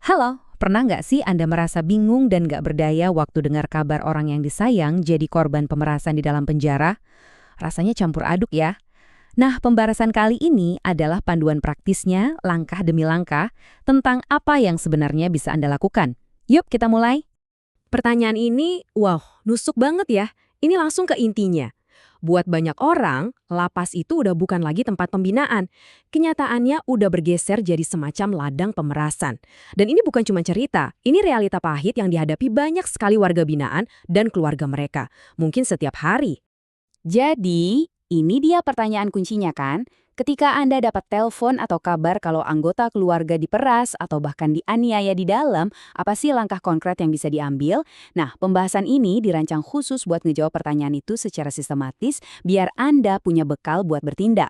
Halo, pernah nggak sih Anda merasa bingung dan nggak berdaya waktu dengar kabar orang yang disayang jadi korban pemerasan di dalam penjara? Rasanya campur aduk ya. Nah, pembahasan kali ini adalah panduan praktisnya, langkah demi langkah, tentang apa yang sebenarnya bisa Anda lakukan. Yuk kita mulai. Pertanyaan ini, wow, nusuk banget ya. Ini langsung ke intinya. Buat banyak orang, lapas itu udah bukan lagi tempat pembinaan. Kenyataannya udah bergeser jadi semacam ladang pemerasan. Dan ini bukan cuma cerita, ini realita pahit yang dihadapi banyak sekali warga binaan dan keluarga mereka. Mungkin setiap hari. Jadi, ini dia pertanyaan kuncinya kan? Ketika Anda dapat telepon atau kabar kalau anggota keluarga diperas atau bahkan dianiaya di dalam, apa sih langkah konkret yang bisa diambil? Nah, pembahasan ini dirancang khusus buat ngejawab pertanyaan itu secara sistematis biar Anda punya bekal buat bertindak.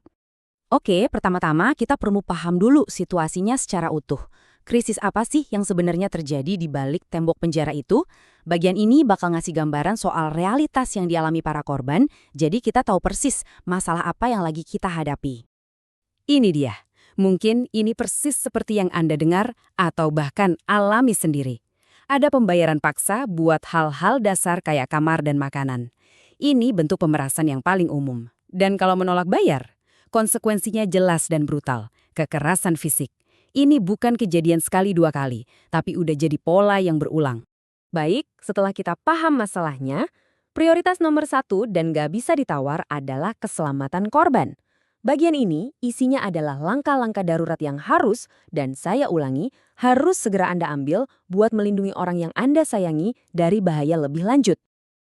Oke, pertama-tama kita perlu paham dulu situasinya secara utuh. Krisis apa sih yang sebenarnya terjadi di balik tembok penjara itu? Bagian ini bakal ngasih gambaran soal realitas yang dialami para korban, jadi kita tahu persis masalah apa yang lagi kita hadapi. Ini dia. Mungkin ini persis seperti yang Anda dengar atau bahkan alami sendiri. Ada pembayaran paksa buat hal-hal dasar kayak kamar dan makanan. Ini bentuk pemerasan yang paling umum. Dan kalau menolak bayar, konsekuensinya jelas dan brutal, kekerasan fisik. Ini bukan kejadian sekali dua kali, tapi udah jadi pola yang berulang. Baik, setelah kita paham masalahnya, prioritas nomor satu dan gak bisa ditawar adalah keselamatan korban. Bagian ini isinya adalah langkah-langkah darurat yang harus, dan saya ulangi, harus segera Anda ambil buat melindungi orang yang Anda sayangi dari bahaya lebih lanjut.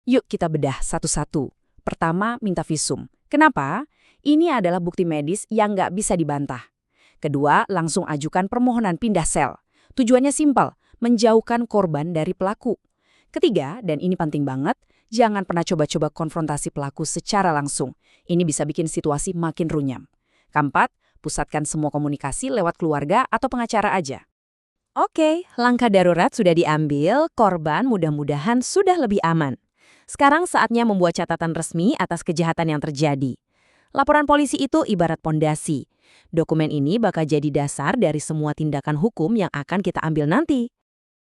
Yuk kita bedah satu-satu. Pertama, minta visum. Kenapa? Ini adalah bukti medis yang nggak bisa dibantah. Kedua, langsung ajukan permohonan pindah sel. Tujuannya simpel, menjauhkan korban dari pelaku. Ketiga, dan ini penting banget, jangan pernah coba-coba konfrontasi pelaku secara langsung. Ini bisa bikin situasi makin runyam. Keempat, pusatkan semua komunikasi lewat keluarga atau pengacara aja. Oke, langkah darurat sudah diambil, korban mudah-mudahan sudah lebih aman. Sekarang saatnya membuat catatan resmi atas kejahatan yang terjadi. Laporan polisi itu ibarat pondasi. Dokumen ini bakal jadi dasar dari semua tindakan hukum yang akan kita ambil nanti.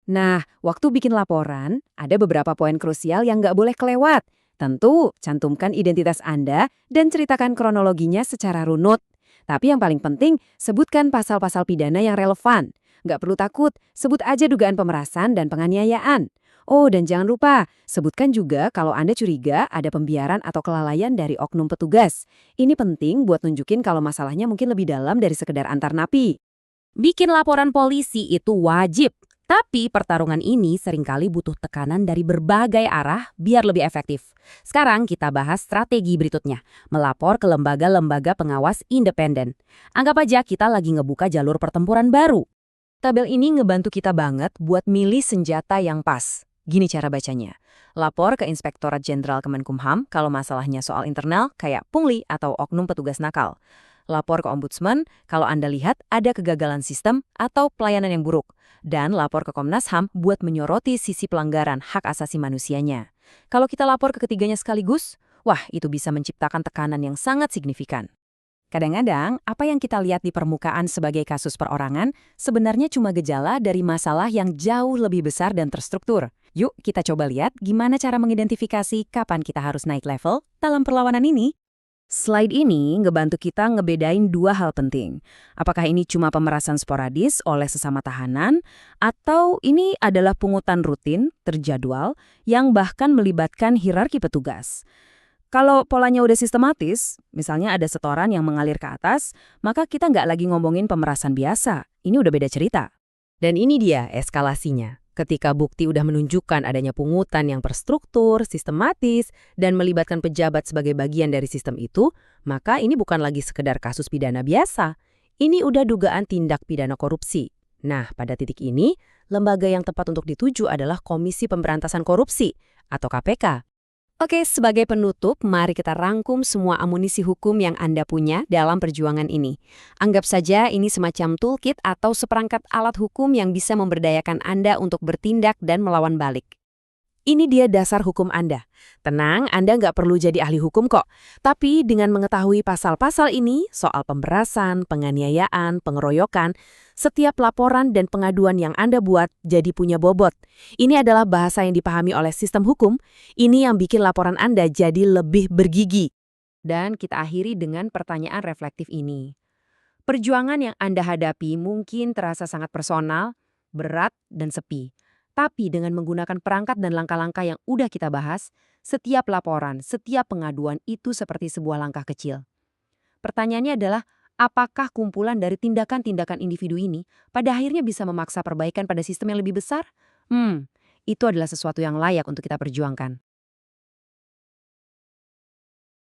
Nah, waktu bikin laporan, ada beberapa poin krusial yang nggak boleh kelewat. Tentu, cantumkan identitas Anda dan ceritakan kronologinya secara runut. Tapi yang paling penting, sebutkan pasal-pasal pidana yang relevan. Nggak perlu takut, sebut aja dugaan pemerasan dan penganiayaan. Oh, dan jangan lupa, sebutkan juga kalau Anda curiga ada pembiaran atau kelalaian dari oknum petugas. Ini penting buat nunjukin kalau masalahnya mungkin lebih dalam dari sekedar antar napi. Bikin laporan polisi itu wajib. Tapi pertarungan ini seringkali butuh tekanan dari berbagai arah biar lebih efektif. Sekarang kita bahas strategi berikutnya, melapor ke lembaga-lembaga pengawas independen. Anggap aja kita lagi ngebuka jalur pertempuran baru. Tabel ini ngebantu kita banget buat milih senjata yang pas. Gini cara bacanya. Lapor ke Inspektorat Jenderal Kemenkumham kalau masalahnya soal internal kayak pungli atau oknum petugas nakal. Lapor ke Ombudsman kalau Anda lihat ada kegagalan sistem atau pelayanan yang buruk. Dan lapor ke Komnas HAM buat menyoroti sisi pelanggaran hak asasi manusianya. Kalau kita lapor ke ketiganya sekaligus, wah itu bisa menciptakan tekanan yang sangat signifikan. Kadang-kadang, apa yang kita lihat di permukaan sebagai kasus perorangan sebenarnya cuma gejala dari masalah yang jauh lebih besar dan terstruktur. Yuk kita coba lihat gimana cara mengidentifikasi kapan kita harus naik level dalam perlawanan ini. Slide ini ngebantu kita ngebedain dua hal penting. Apakah ini cuma pemerasan sporadis oleh sesama tahanan, atau ini adalah pungutan rutin, terjadwal, yang bahkan melibatkan hierarki petugas. Kalau polanya udah sistematis, misalnya ada setoran yang mengalir ke atas, maka kita nggak lagi ngomongin pemerasan biasa. Ini udah beda cerita. Dan ini dia eskalasinya. Ketika bukti udah menunjukkan adanya pungutan yang terstruktur, sistematis, dan melibatkan pejabat sebagai bagian dari sistem itu, maka ini bukan lagi sekedar kasus pidana biasa. Ini udah dugaan tindak pidana korupsi. Nah, pada titik ini, lembaga yang tepat untuk dituju adalah Komisi Pemberantasan Korupsi, atau KPK. Oke, sebagai penutup, mari kita rangkum semua amunisi hukum yang Anda punya dalam perjuangan ini. Anggap saja ini semacam toolkit atau seperangkat alat hukum yang bisa memberdayakan Anda untuk bertindak dan melawan balik. Ini dia dasar hukum Anda. Tenang, Anda nggak perlu jadi ahli hukum kok. Tapi dengan mengetahui pasal-pasal ini, soal pemberasan, penganiayaan, pengeroyokan, setiap laporan dan pengaduan yang Anda buat jadi punya bobot. Ini adalah bahasa yang dipahami oleh sistem hukum. Ini yang bikin laporan Anda jadi lebih bergigi. Dan kita akhiri dengan pertanyaan reflektif ini. Perjuangan yang Anda hadapi mungkin terasa sangat personal, berat, dan sepi. Tapi dengan menggunakan perangkat dan langkah-langkah yang udah kita bahas, setiap laporan, setiap pengaduan itu seperti sebuah langkah kecil. Pertanyaannya adalah, apakah kumpulan dari tindakan-tindakan individu ini pada akhirnya bisa memaksa perbaikan pada sistem yang lebih besar? Itu adalah sesuatu yang layak untuk kita perjuangkan.